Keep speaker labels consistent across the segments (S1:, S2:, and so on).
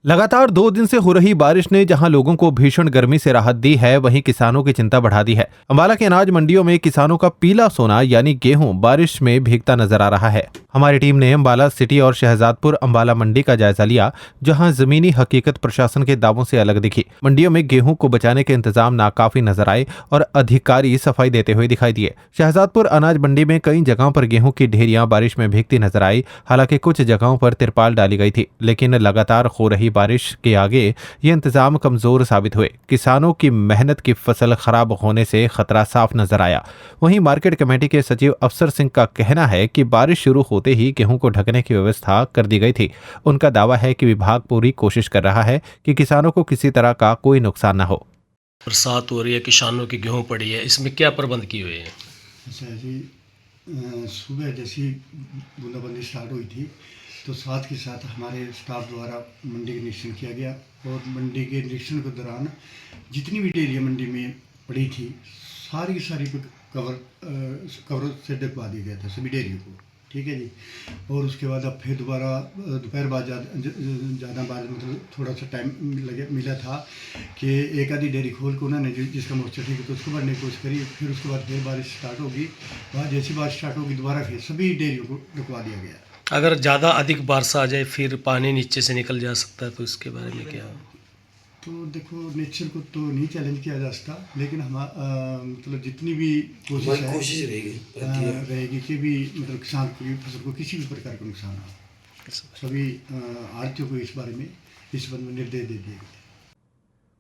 S1: लगातार 2 दिन से हो रही बारिश ने जहां लोगों को भीषण गर्मी से राहत दी है, वहीं किसानों की चिंता बढ़ा दी है। अंबाला के अनाज मंडियों में किसानों का पीला सोना यानी गेहूं बारिश में भीगता नजर आ रहा है। हमारी टीम ने अंबाला सिटी और शहजादपुर अंबाला मंडी का जायजा लिया, जहां जमीनी हकीकत प्रशासन के दावों से अलग दिखी। मंडियों में गेहूं को बचाने के इंतजाम नाकाफी नजर आए और अधिकारी सफाई देते हुए दिखाई दिए। शहजादपुर अनाज मंडी में कई जगहों पर गेहूं की ढेरियां बारिश में भीगती नजर आई। हालांकि कुछ जगहों पर तिरपाल डाली गई थी, लेकिन लगातार हो रही बारिश के आगे ये इंतजाम कमजोर साबित हुए। किसानों की मेहनत की फसल खराब होने से खतरा साफ नजर आया। वहीं मार्केट कमेटी के सचिव अफसर सिंह का कहना है कि बारिश शुरू होते ही गेहूं को ढकने की व्यवस्था कर दी गई थी। उनका दावा है कि विभाग पूरी कोशिश कर रहा है कि किसानों को किसी तरह का कोई नुकसान न हो।
S2: बरसात हो रही है, किसानों की गेहूं पड़ी है, इसमें क्या प्रबंध किए हुए हैं?
S3: अच्छा जी। सुबह जैसी बूंदाबांदी स्टार्ट हुई थी तो साथ के साथ हमारे स्टाफ द्वारा मंडी का निरीक्षण किया गया और मंडी के निरीक्षण के दौरान जितनी भी डेयरियाँ मंडी में पड़ी थी सारी की सारी पे कवर से ढकवा दिया गया था सभी डेयरियों को। ठीक है जी। और उसके बाद अब फिर दोबारा दोपहर बाद ज़्यादा बाद मतलब थोड़ा सा टाइम मिला था कि एक आधी डेयरी खोल के उन्होंने जिसका मोर्चा ठीक है तो उसको भरने की कोशिश करी। फिर उसके बाद फिर बारिश स्टार्ट होगी, बाद जैसी बारिश स्टार्ट होगी दोबारा फिर सभी डेयरियों को रुकवा दिया गया।
S2: अगर ज़्यादा अधिक बारिश आ जाए फिर पानी नीचे से निकल जा सकता है, तो इसके बारे में क्या?
S3: तो देखो नेचर को तो नहीं चैलेंज किया जा सकता, लेकिन हम मतलब जितनी भी कोशिश रहेगी कि भी मतलब किसान की फसल को किसी भी प्रकार का नुकसान हो। सभी आड़तियों को इस बारे में इस संबंध में निर्देश दे दिए गए।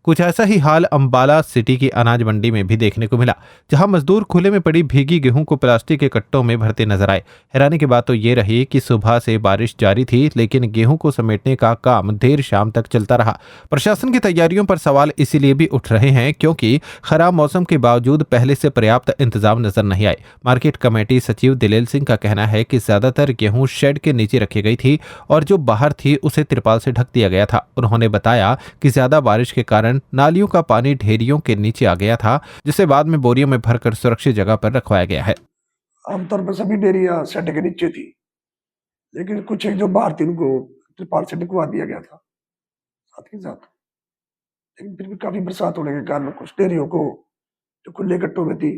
S1: कुछ ऐसा ही हाल अंबाला सिटी की अनाज मंडी में भी देखने को मिला, जहां मजदूर खुले में पड़ी भीगी गेहूं को प्लास्टिक के कट्टों में भरते नजर आए। हैरानी की बात तो ये रही कि सुबह से बारिश जारी थी, लेकिन गेहूं को समेटने का काम देर शाम तक चलता रहा। प्रशासन की तैयारियों पर सवाल इसीलिए भी उठ रहे हैं क्योंकि खराब मौसम के बावजूद पहले से पर्याप्त इंतजाम नजर नहीं आए। मार्केट कमेटी सचिव दिलेल सिंह का कहना है कि ज्यादातर गेहूं शेड के नीचे रखी गई थी और जो बाहर थी उसे तिरपाल से ढक दिया गया था। उन्होंने बताया कि ज्यादा बारिश के कारण नालियों का पानी ढेरियों के नीचे आ गया था, जिसे बाद में बोरियों में भरकर सुरक्षित जगह पर रखवाया गया है।
S4: आमतौर पर सभी डेयरियां शेड के नीचे थी, लेकिन कुछ एक जो बाहर थी उनको तिरपाल से ढकवा दिया गया था साथ के साथ। लेकिन फिर भी काफी बरसात होने के कारण कुछ डेयरियों को जो खुले कट्टों में थी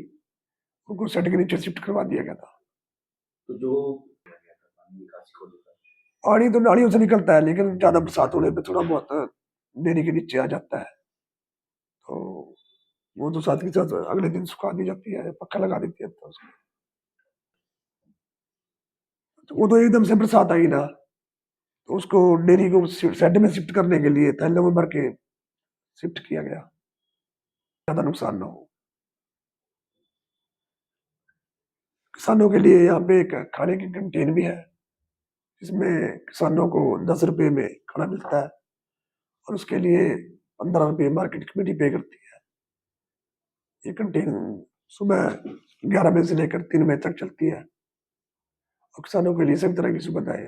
S4: उनको शेड के नीचे शिफ्ट करवा दिया गया था।
S5: तो जो
S4: पानी तो नालियों से निकलता है, लेकिन ज्यादा बरसात होने पे थोड़ा बहुत डेयरी के नीचे आ जाता है, तो वो तो साथ के साथ अगले दिन सुखा दी जाती है, पक्का लगा देती है तो उसमें। तो वो तो एकदम से बरसात आई ना, तो उसको डेयरी को शेड में शिफ्ट करने के लिए थैलों में भर के शिफ्ट किया गया, ज्यादा नुकसान ना हो। किसानों के लिए यहाँ पे एक खाने की कैंटीन भी है, जिसमें किसानों को 10 रुपए में खाना मिलता है और उसके लिए 15 रुपए मार्केट कमेटी पे करती है। ये कैंटीन सुबह 11 बजे से लेकर 3 बजे तक चलती है और किसानों के लिए सभी तरह की सुविधाएं